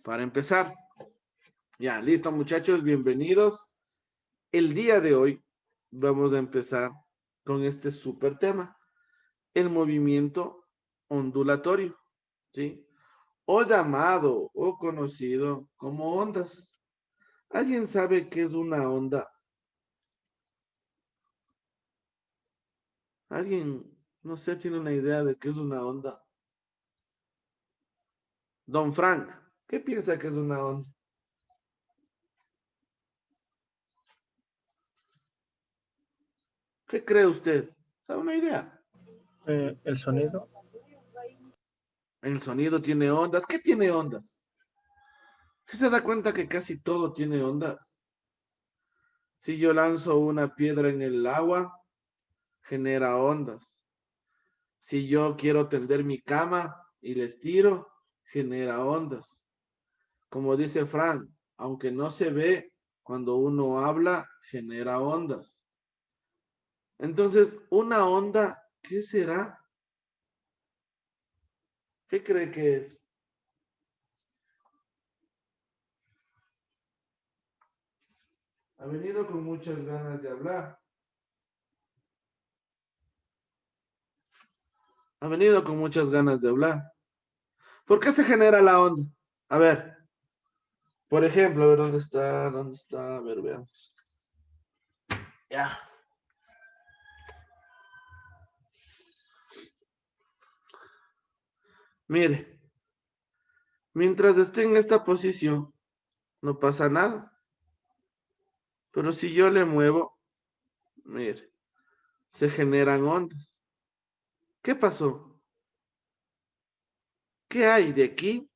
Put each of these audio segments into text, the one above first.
para empezar. Ya, listo, muchachos, bienvenidos. El día de hoy vamos a empezar con este súper tema, el movimiento ondulatorio, ¿sí? O llamado o conocido como ondas. ¿Alguien sabe qué es una onda? ¿Alguien, no sé, tiene una idea de qué es una onda? Don Frank, ¿qué piensa que es una onda? ¿Qué cree usted? ¿Sabe una idea? El sonido. El sonido tiene ondas. ¿Qué tiene ondas? ¿Sí se da cuenta que casi todo tiene ondas? Si yo lanzo una piedra en el agua, genera ondas. Si yo quiero tender mi cama y les tiro, genera ondas. Como dice Frank, aunque no se ve, cuando uno habla, genera ondas. Entonces, una onda, ¿qué será? ¿Qué cree que es? Ha venido con muchas ganas de hablar. Ha venido con muchas ganas de hablar. ¿Por qué se genera la onda? A ver, por ejemplo, a ver dónde está, dónde está, a ver, veamos. Ya. Mire, mientras esté en esta posición, no pasa nada. Pero si yo le muevo, mire, se generan ondas. ¿Qué pasó? ¿Qué hay de aquí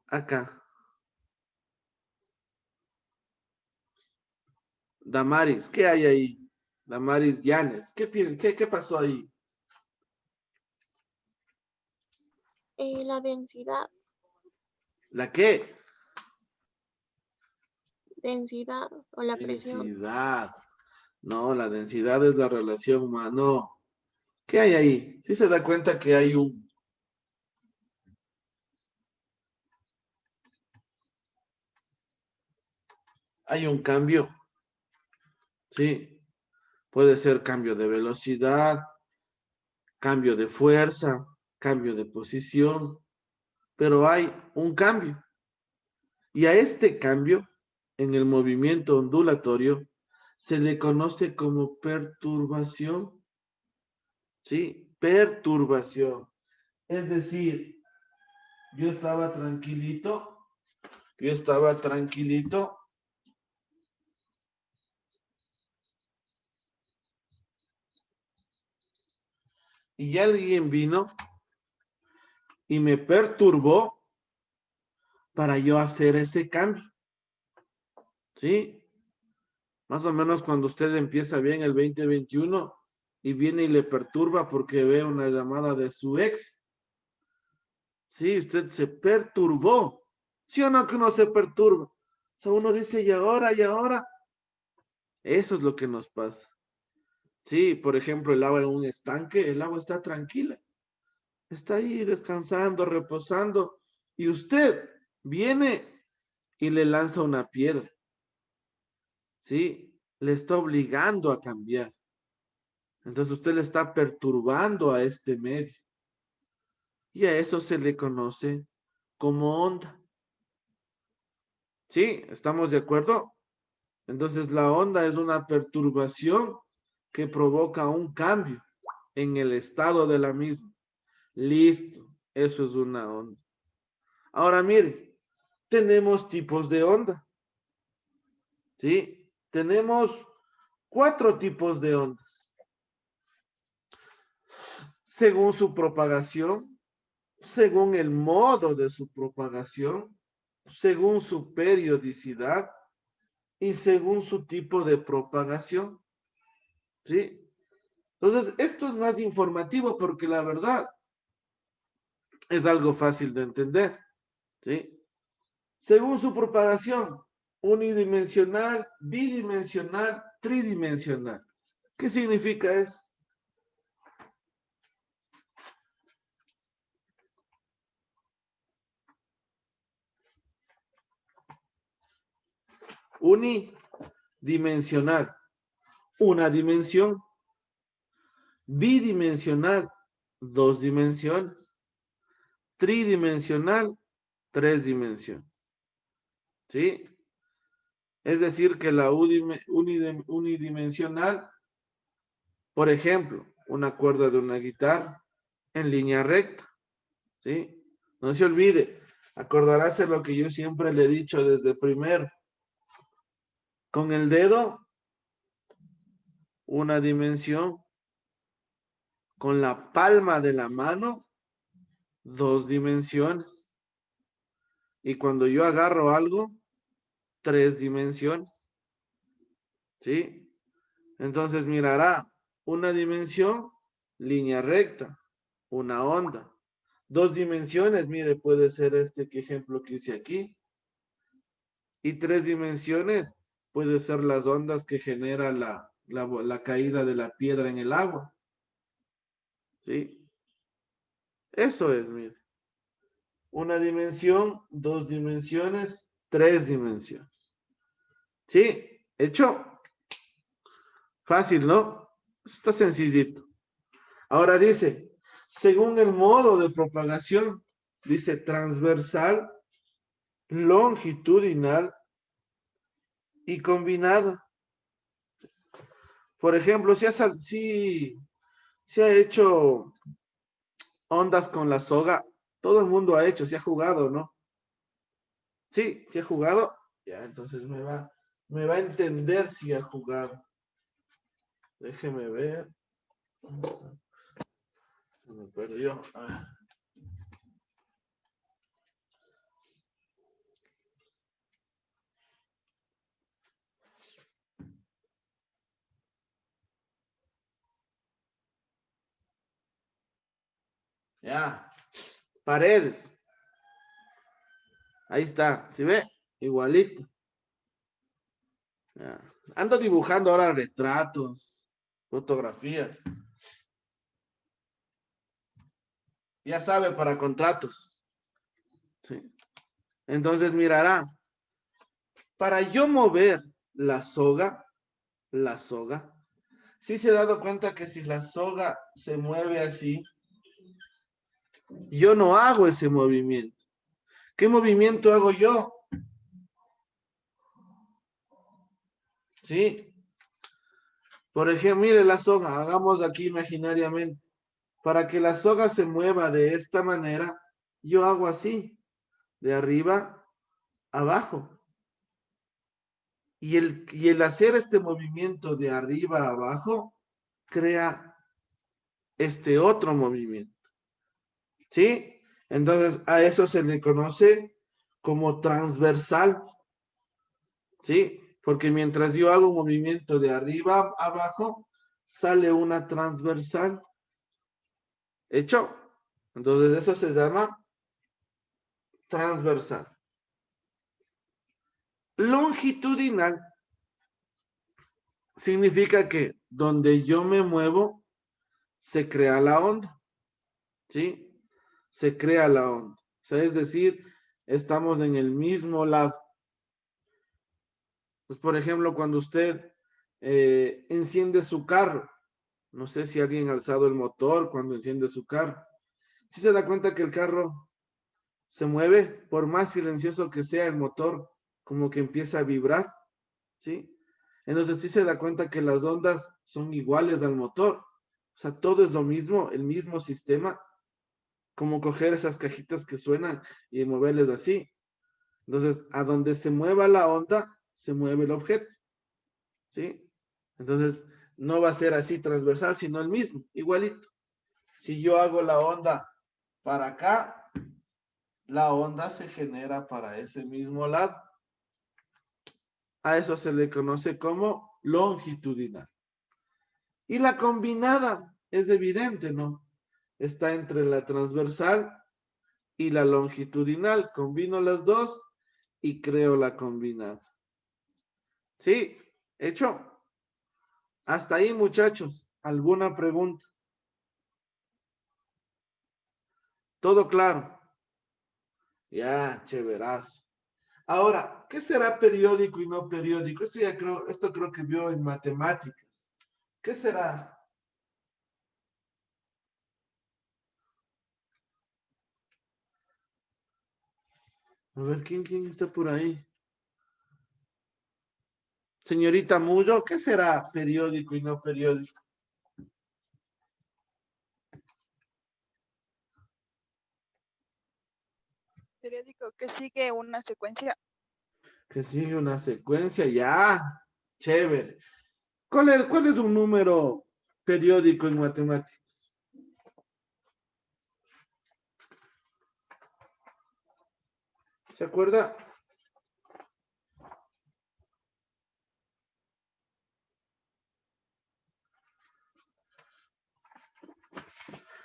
a acá? Damaris, ¿qué hay ahí? Damaris Llanes, ¿qué pasó ahí? La densidad, ¿La qué? densidad o la presión. Densidad. No, la densidad es la relación humana. No. ¿Qué hay ahí? ¿Sí se da cuenta que hay un cambio? Sí. Puede ser cambio de velocidad, cambio de fuerza, cambio de posición, pero hay un cambio. Y a este cambio, en el movimiento ondulatorio, se le conoce como perturbación. ¿Sí? Perturbación. Es decir, yo estaba tranquilito, y alguien vino y me perturbó para yo hacer ese cambio. ¿Sí? Más o menos cuando usted empieza bien el 2021 y viene y le perturba porque ve una llamada de su ex. Sí, usted se perturbó. ¿Sí o no que uno se perturba? O sea, uno dice, y ahora, y ahora. Eso es lo que nos pasa. Sí, por ejemplo, el agua en un estanque, el agua está tranquila. Está ahí descansando, reposando. Y usted viene y le lanza una piedra. ¿Sí? Le está obligando a cambiar. Entonces usted le está perturbando a este medio. Y a eso se le conoce como onda. ¿Sí? ¿Estamos de acuerdo? Entonces la onda es una perturbación que provoca un cambio en el estado de la misma. Listo, eso es una onda. Ahora mire, tenemos tipos de onda. ¿Sí? Tenemos 4 tipos de ondas. Según su propagación, según el modo de su propagación, según su periodicidad y según su tipo de propagación. ¿Sí? Entonces, esto es más informativo porque la verdad es algo fácil de entender. ¿Sí? Según su propagación, unidimensional, bidimensional, tridimensional. ¿Qué significa eso? Unidimensional, una dimensión. Bidimensional, dos dimensiones. Tridimensional, tres dimensiones. ¿Sí? Es decir, que la unidimensional, por ejemplo, una cuerda de una guitarra en línea recta. ¿Sí? No se olvide, acordarás de lo que yo siempre le he dicho desde primero. Con el dedo, una dimensión. Con la palma de la mano, dos dimensiones. Y cuando yo agarro algo, tres dimensiones. ¿Sí? Entonces mirará una dimensión, línea recta, una onda. Dos dimensiones, mire, puede ser este ejemplo que hice aquí. Y tres dimensiones, puede ser las ondas que genera la caída de la piedra en el agua. ¿Sí? Eso es, mire. Una dimensión, dos dimensiones, tres dimensiones. ¿Sí? ¿Hecho? Fácil, ¿no? Está sencillito. Ahora dice, según el modo de propagación, dice transversal, longitudinal y combinada. Por ejemplo, si ha hecho ondas con la soga, todo el mundo ha hecho, se ha jugado, ¿no? Sí, si ha jugado, ya, entonces me va a entender si ha jugado. Déjeme ver. Se me perdió. Ya. Paredes. Ahí está. ¿Sí ve? Igualito. Ya. Ando dibujando ahora retratos, fotografías. Ya sabe, para contratos. Sí. Entonces mirará. Para yo mover la soga, sí se ha dado cuenta que si la soga se mueve así, yo no hago ese movimiento. ¿Qué movimiento hago yo? ¿Sí? Por ejemplo, mire la soga, hagamos aquí imaginariamente. Para que la soga se mueva de esta manera, yo hago así, de arriba abajo. Y el hacer este movimiento de arriba a abajo, crea este otro movimiento. ¿Sí? Entonces, a eso se le conoce como transversal. ¿Sí? Porque mientras yo hago un movimiento de arriba a abajo, sale una transversal. ¿Hecho? Entonces, eso se llama transversal. Longitudinal significa que donde yo me muevo, se crea la onda. ¿Sí? Se crea la onda. O sea, es decir, estamos en el mismo lado. Pues, por ejemplo, cuando usted enciende su carro, no sé si alguien ha alzado el motor cuando enciende su carro, si se da cuenta que el carro se mueve, por más silencioso que sea el motor, como que empieza a vibrar, ¿sí? Entonces sí se da cuenta que las ondas son iguales al motor. O sea, todo es lo mismo, el mismo sistema, como coger esas cajitas que suenan y moverles así. Entonces, a donde se mueva la onda, se mueve el objeto, ¿sí? Entonces, no va a ser así transversal, sino el mismo, igualito. Si yo hago la onda para acá, la onda se genera para ese mismo lado. A eso se le conoce como longitudinal. Y la combinada es evidente, ¿no? Está entre la transversal y la longitudinal. Combino las dos y creo la combinada. ¿Sí? ¿Hecho? Hasta ahí, muchachos. ¿Alguna pregunta? ¿Todo claro? Ya, chéverazo. Ahora, ¿qué será periódico y no periódico? Esto creo que vio en matemáticas. ¿Qué será? A ver, ¿quién está por ahí? Señorita Mullo, ¿qué será periódico y no periódico? Periódico que sigue una secuencia. Que sigue una secuencia, ya. Chévere. ¿Cuál es un número periódico en matemáticas? ¿Se acuerda?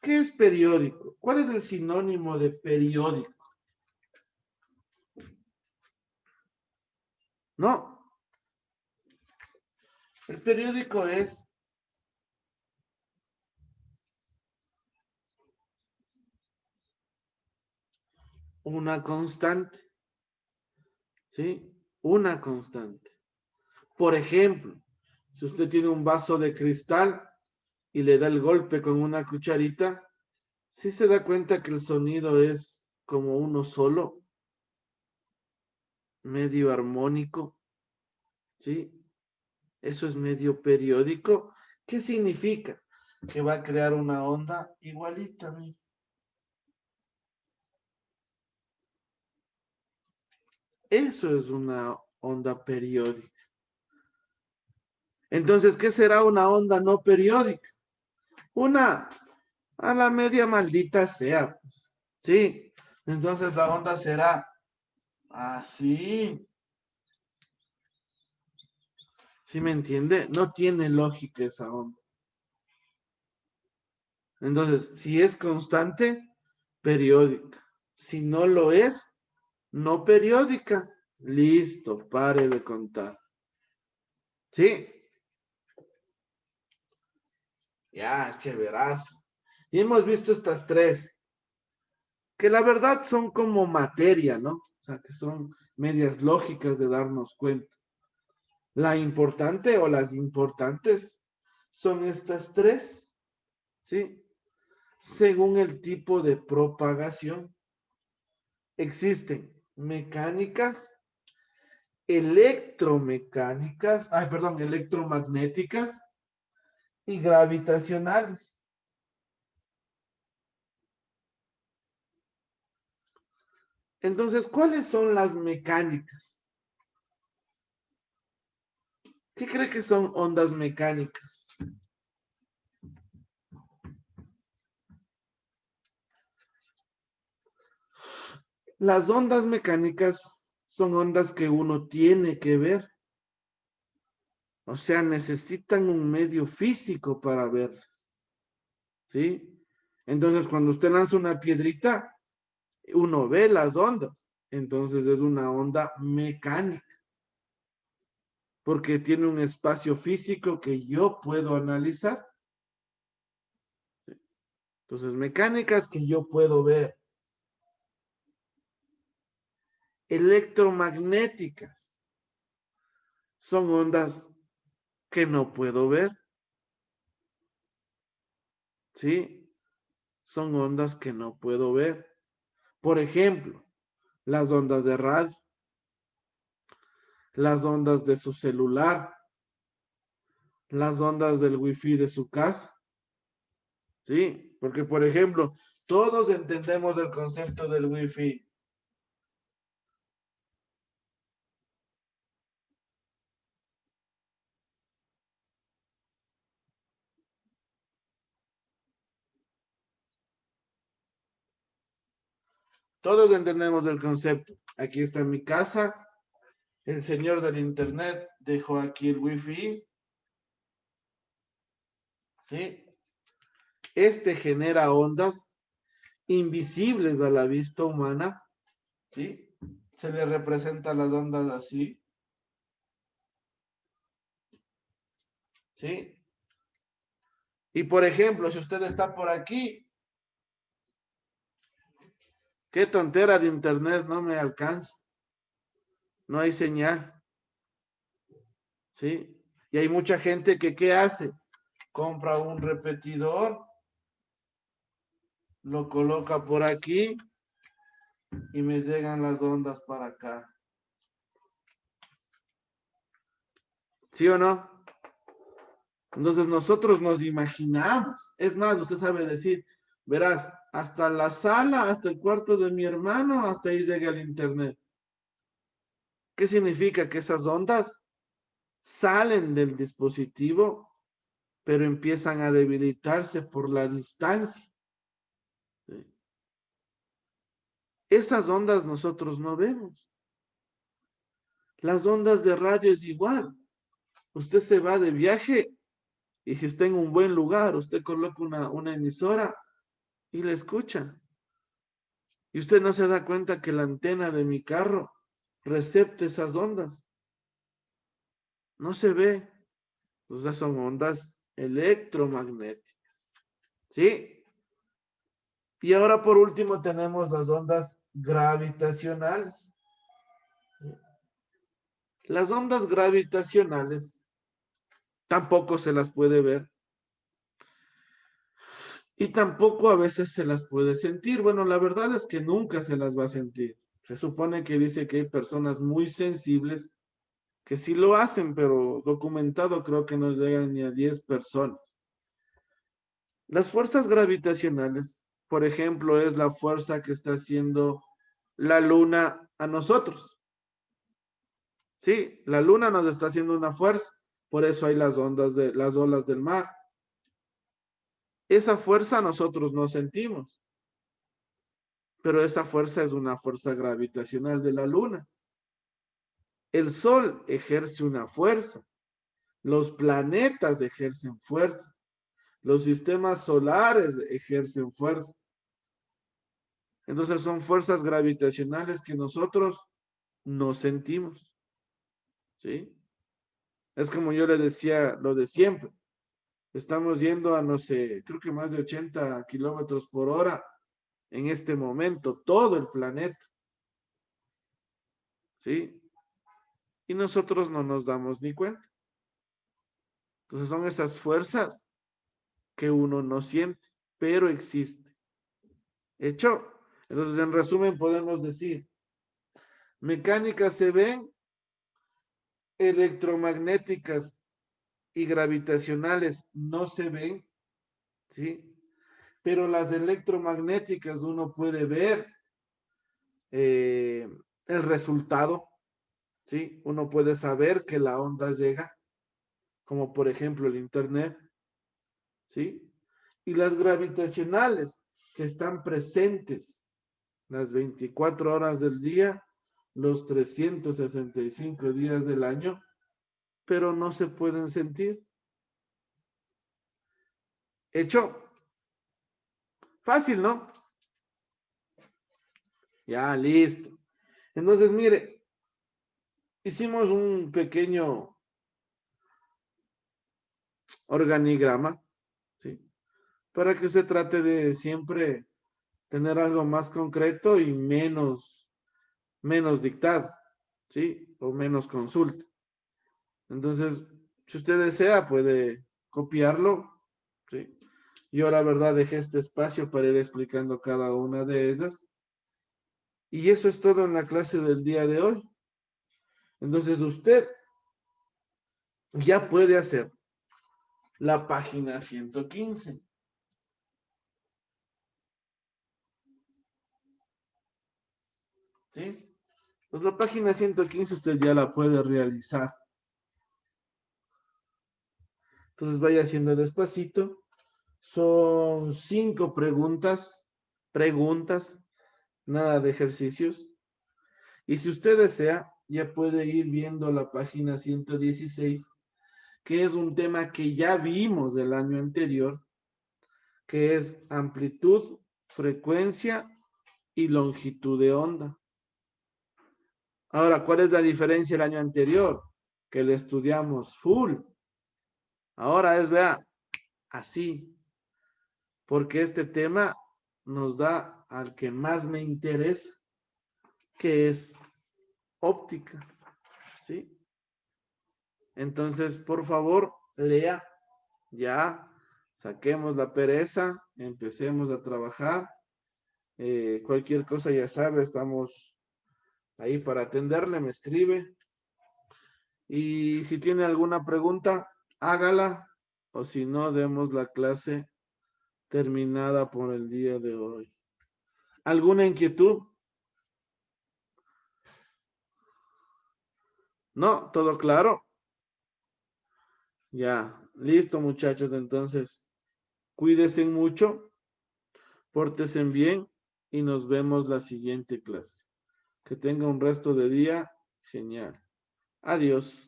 ¿Qué es periódico? ¿Cuál es el sinónimo de periódico? No. El periódico es una constante. ¿Sí? Una constante. Por ejemplo, si usted tiene un vaso de cristal y le da el golpe con una cucharita, ¿sí se da cuenta que el sonido es como uno solo, medio armónico? ¿Sí? Eso es medio periódico. ¿Qué significa? Que va a crear una onda igualita, mire. Eso es una onda periódica. Entonces, ¿qué será una onda no periódica? Una a la media maldita sea, pues. Sí. Entonces la onda será así. ¿Sí me entiende? No tiene lógica esa onda. Entonces, si es constante, periódica. Si no lo es, no periódica. Listo, pare de contar. ¿Sí? Ya, chéverazo. Y hemos visto estas tres, que la verdad son como materia, ¿no? O sea, que son medias lógicas de darnos cuenta. La importante o las importantes son estas tres, ¿sí? Según el tipo de propagación. Existen mecánicas, electromagnéticas y gravitacionales. Entonces, ¿cuáles son las mecánicas? ¿Qué cree que son ondas mecánicas? Las ondas mecánicas son ondas que uno tiene que ver. O sea, necesitan un medio físico para verlas. ¿Sí? Entonces, cuando usted lanza una piedrita, uno ve las ondas. Entonces es una onda mecánica. Porque tiene un espacio físico que yo puedo analizar. Entonces, mecánicas que yo puedo ver. Electromagnéticas son ondas que no puedo ver. ¿Sí? Son ondas que no puedo ver. Por ejemplo, las ondas de radio, las ondas de su celular, las ondas del wifi de su casa. ¿Sí? Porque, por ejemplo, todos entendemos el concepto del wifi. Todos entendemos el concepto. Aquí está mi casa. El señor del internet dejó aquí el wifi. ¿Sí? Este genera ondas invisibles a la vista humana. ¿Sí? Se le representa las ondas así. ¿Sí? Y por ejemplo, si usted está por aquí, qué tontera de internet, no me alcanza. no hay señal. ¿Sí? Y hay mucha gente que, ¿qué hace? Compra un repetidor, lo coloca por aquí y me llegan las ondas para acá. ¿Sí o no? Entonces nosotros nos imaginamos. Es más, usted sabe decir, verás, hasta la sala, hasta el cuarto de mi hermano, hasta ahí llega el internet. ¿Qué significa? Que esas ondas salen del dispositivo, pero empiezan a debilitarse por la distancia. ¿Sí? Esas ondas nosotros no vemos. Las ondas de radio es igual. Usted se va de viaje y si está en un buen lugar, usted coloca una emisora y la escucha. Y usted no se da cuenta que la antena de mi carro recepta esas ondas. No se ve. O sea, son ondas electromagnéticas. ¿Sí? Y ahora por último tenemos las ondas gravitacionales. Las ondas gravitacionales tampoco se las puede ver. Y tampoco a veces se las puede sentir. Bueno, la verdad es que nunca se las va a sentir. Se supone que dice que hay personas muy sensibles que sí lo hacen, pero documentado creo que no llegan ni a 10 personas. Las fuerzas gravitacionales, por ejemplo, es la fuerza que está haciendo la luna a nosotros. Sí, la luna nos está haciendo una fuerza, por eso hay las ondas de las olas del mar. Esa fuerza nosotros no sentimos, pero esa fuerza es una fuerza gravitacional de la luna. El sol ejerce una fuerza, los planetas ejercen fuerza, los sistemas solares ejercen fuerza. Entonces son fuerzas gravitacionales que nosotros no sentimos. ¿Sí? Es como yo le decía lo de siempre. Estamos yendo a, no sé, creo que más de 80 kilómetros por hora en este momento, todo el planeta. ¿Sí? Y nosotros no nos damos ni cuenta. Entonces son esas fuerzas que uno no siente, pero existe. ¿Hecho? Entonces, en resumen, podemos decir, mecánicas se ven, electromagnéticas y gravitacionales no se ven, ¿sí? Pero las electromagnéticas uno puede ver el resultado, ¿sí? Uno puede saber que la onda llega, como por ejemplo el internet, ¿sí? Y las gravitacionales que están presentes las 24 horas del día, los 365 días del año, pero no se pueden sentir. ¿Hecho? Fácil, ¿no? Ya, listo. Entonces, mire, hicimos un pequeño organigrama, ¿sí? Para que usted trate de siempre tener algo más concreto y menos dictado, ¿sí? O menos consulta. Entonces, si usted desea, puede copiarlo, ¿sí? Yo la verdad dejé este espacio para ir explicando cada una de ellas. Y eso es todo en la clase del día de hoy. Entonces usted ya puede hacer la página 115. ¿Sí? Pues la página 115 usted ya la puede realizar. Entonces vaya haciendo despacito. Son 5 preguntas, nada de ejercicios. Y si usted desea, ya puede ir viendo la página 116, que es un tema que ya vimos el año anterior, que es amplitud, frecuencia y longitud de onda. Ahora, ¿cuál es la diferencia el año anterior? Que le estudiamos full. Ahora es, vea, así. Porque este tema nos da al que más me interesa, que es óptica. ¿sí? Entonces, por favor, lea. Ya, saquemos la pereza, empecemos a trabajar. Cualquier cosa ya sabe, estamos ahí para atenderle, me escribe. Y si tiene alguna pregunta, hágala. O si no, demos la clase terminada por el día de hoy. ¿Alguna inquietud? No, todo claro. Ya, listo muchachos, entonces, cuídense mucho, pórtense bien y nos vemos la siguiente clase. Que tenga un resto de día genial. Adiós.